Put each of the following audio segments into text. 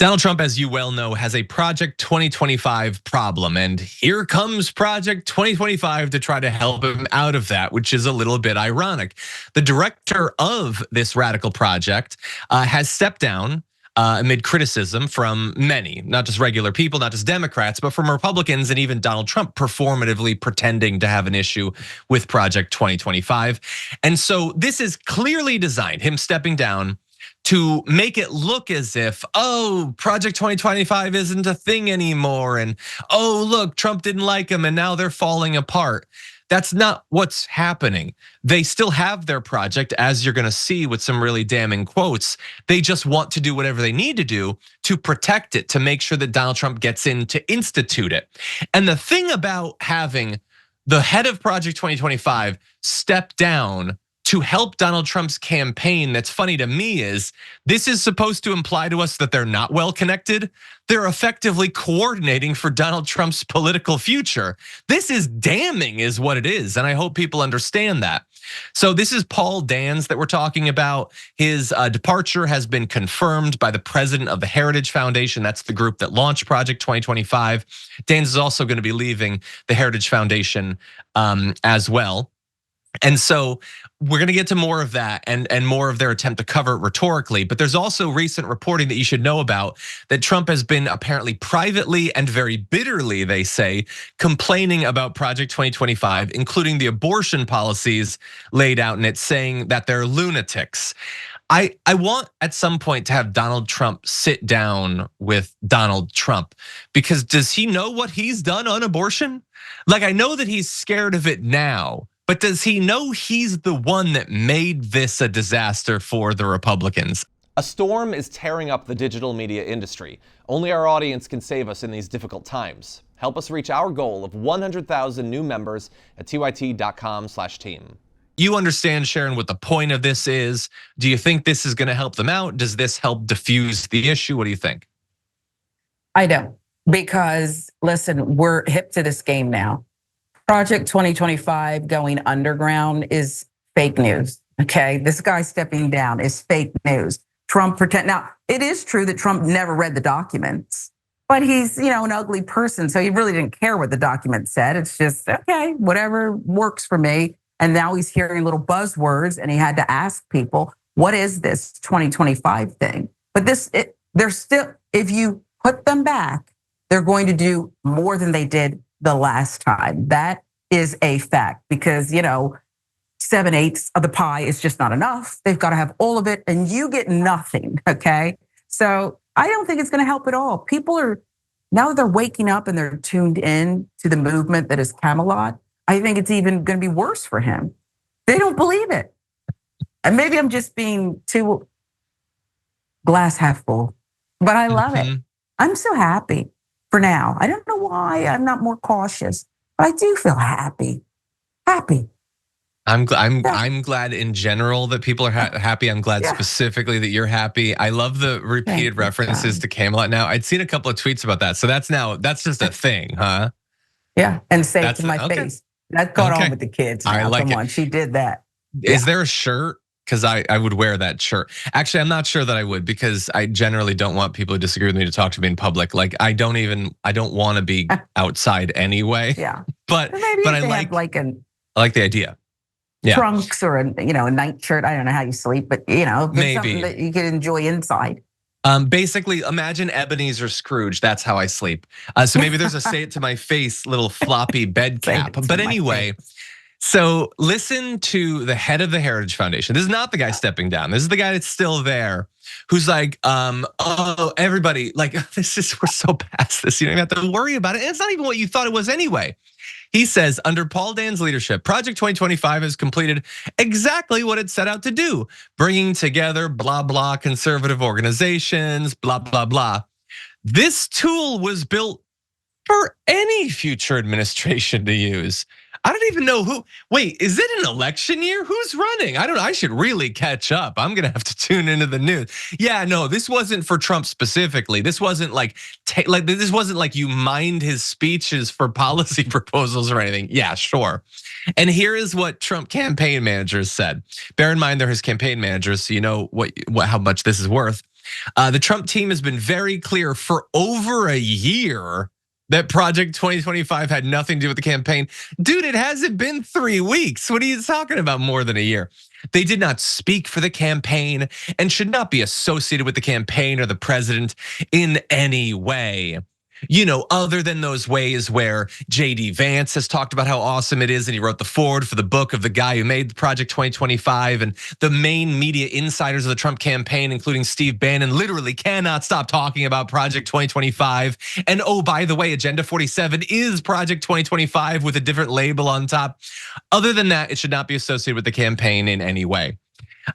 Donald Trump, as you well know, has a Project 2025 problem, and here comes Project 2025 to try to help him out of that, which is a little bit ironic. The director of this radical project has stepped down amid criticism from many, not just regular people, not just Democrats, but from Republicans and even Donald Trump performatively pretending to have an issue with Project 2025. And so this is clearly designed, him stepping down, to make it look as if, oh, Project 2025 isn't a thing anymore. And oh, look, Trump didn't like him and now they're falling apart. That's not what's happening. They still have their project, as you're gonna see with some really damning quotes. They just want to do whatever they need to do to protect it, to make sure that Donald Trump gets in to institute it. And the thing about having the head of Project 2025 step down to help Donald Trump's campaign, that's funny to me, is this is supposed to imply to us that they're not well connected. They're effectively coordinating for Donald Trump's political future. This is damning is what it is, and I hope people understand that. So this is Paul Dans that we're talking about. His departure has been confirmed by the president of the Heritage Foundation. That's the group that launched Project 2025. Dans is also gonna be leaving the Heritage Foundation as well. And so we're gonna get to more of that and more of their attempt to cover it rhetorically. But there's also recent reporting that you should know about that Trump has been apparently privately and very bitterly, they say, complaining about Project 2025, including the abortion policies laid out in it, saying that they're lunatics. I want at some point to have Donald Trump sit down with Donald Trump, because does he know what he's done on abortion? Like, I know that he's scared of it now, but does he know he's the one that made this a disaster for the Republicans? A storm is tearing up the digital media industry. Only our audience can save us in these difficult times. Help us reach our goal of 100,000 new members at tyt.com/team. You understand, Sharon, what the point of this is. Do you think this is gonna help them out? Does this help diffuse the issue? What do you think? I don't, because listen, we're hip to this game now. Project 2025 going underground is fake news, okay? This guy stepping down is fake news. Trump now, it is true that Trump never read the documents, but he's an ugly person, so he really didn't care what the document said. It's just, okay, whatever works for me. And now he's hearing little buzzwords and he had to ask people, what is this 2025 thing? But they're still, if you put them back, they're going to do more than they did the last time. That is a fact, because 7/8 of the pie is just not enough. They've got to have all of it and you get nothing, okay? So I don't think it's gonna help at all. People are, now that they're waking up and they're tuned in to the movement that is Camelot, I think it's even gonna be worse for him. They don't believe it. And maybe I'm just being too glass half full, but I love it. I'm so happy. For now, I don't know why I'm not more cautious, but I do feel happy. I'm glad in general that people are happy. I'm glad specifically that you're happy. I love the repeated references to Camelot. Now, I'd seen a couple of tweets about that, so that's just a thing, huh? Yeah, and say it to my face. That caught on with the kids. I like Come on, she did that. Is there a shirt? Because I would wear that shirt. Actually, I'm not sure that I would, because I generally don't want people who disagree with me to talk to me in public. Like, I don't want to be outside anyway. Yeah, but I like the idea. Yeah, trunks or a night shirt. I don't know how you sleep, but maybe something that you can enjoy inside. Basically, imagine Ebenezer Scrooge. That's how I sleep. So maybe there's a say it to my face little floppy bed cap. But anyway. So listen to the head of the Heritage Foundation. This is not the guy stepping down. This is the guy that's still there, who's like, oh, everybody, like, we're so past this. You don't even have to worry about it. And it's not even what you thought it was anyway. He says, under Paul Dan's leadership, Project 2025 has completed exactly what it set out to do, bringing together blah, blah, conservative organizations, blah, blah, blah. This tool was built for any future administration to use. I don't even know who, wait, is it an election year? Who's running? I don't know, I should really catch up. I'm gonna have to tune into the news. Yeah, no, this wasn't for Trump specifically. This wasn't like you mined his speeches for policy proposals or anything. Yeah, sure. And here is what Trump campaign managers said. Bear in mind they're his campaign managers, so you know how much this is worth. The Trump team has been very clear for over a year that Project 2025 had nothing to do with the campaign. Dude, it hasn't been 3 weeks. What are you talking about, more than a year? They did not speak for the campaign and should not be associated with the campaign or the president in any way. Other than those ways where JD Vance has talked about how awesome it is, and he wrote the foreword for the book of the guy who made Project 2025, and the main media insiders of the Trump campaign, including Steve Bannon, literally cannot stop talking about Project 2025. And oh, by the way, Agenda 47 is Project 2025 with a different label on top. Other than that, it should not be associated with the campaign in any way.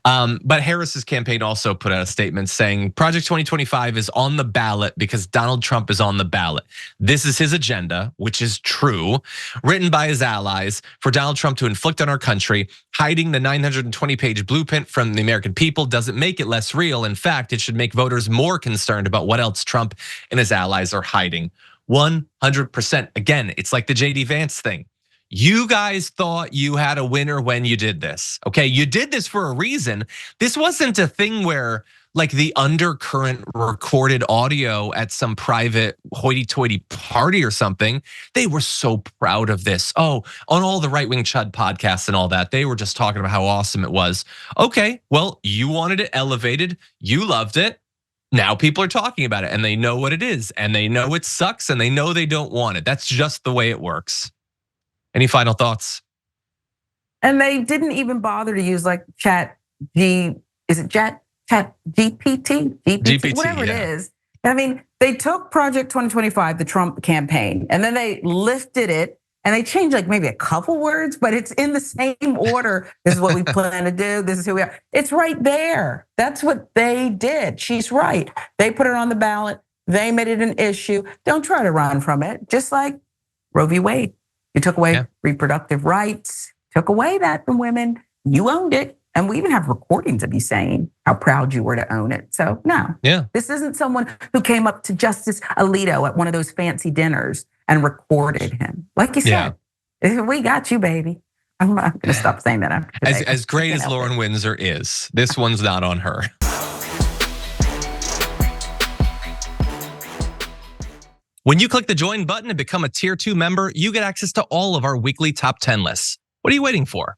But Harris's campaign also put out a statement saying Project 2025 is on the ballot because Donald Trump is on the ballot. This is his agenda, which is true, written by his allies for Donald Trump to inflict on our country. Hiding the 920-page blueprint from the American people doesn't make it less real. In fact, it should make voters more concerned about what else Trump and his allies are hiding. 100%. Again, it's like the JD Vance thing. You guys thought you had a winner when you did this, okay? You did this for a reason. This wasn't a thing where like the undercurrent recorded audio at some private hoity-toity party or something. They were so proud of this. Oh, on all the right-wing chud podcasts and all that, they were just talking about how awesome it was. Okay, well, you wanted it elevated, you loved it. Now people are talking about it and they know what it is and they know it sucks and they know they don't want it. That's just the way it works. Any final thoughts? And they didn't even bother to use like GPT, whatever it is. I mean, they took Project 2025, the Trump campaign, and then they lifted it and they changed like maybe a couple words, but it's in the same order. This is what we plan to do. This is who we are. It's right there. That's what they did. She's right. They put it on the ballot. They made it an issue. Don't try to run from it. Just like Roe v. Wade. You took away reproductive rights, took away that from women. You owned it. And we even have recordings of you saying how proud you were to own it. So no, this isn't someone who came up to Justice Alito at one of those fancy dinners and recorded him. Like you said, we got you, baby. I'm gonna stop saying that after today. As great as Lauren Windsor is, this one's not on her. When you click the join button and become a tier 2 member, you get access to all of our weekly top 10 lists. What are you waiting for?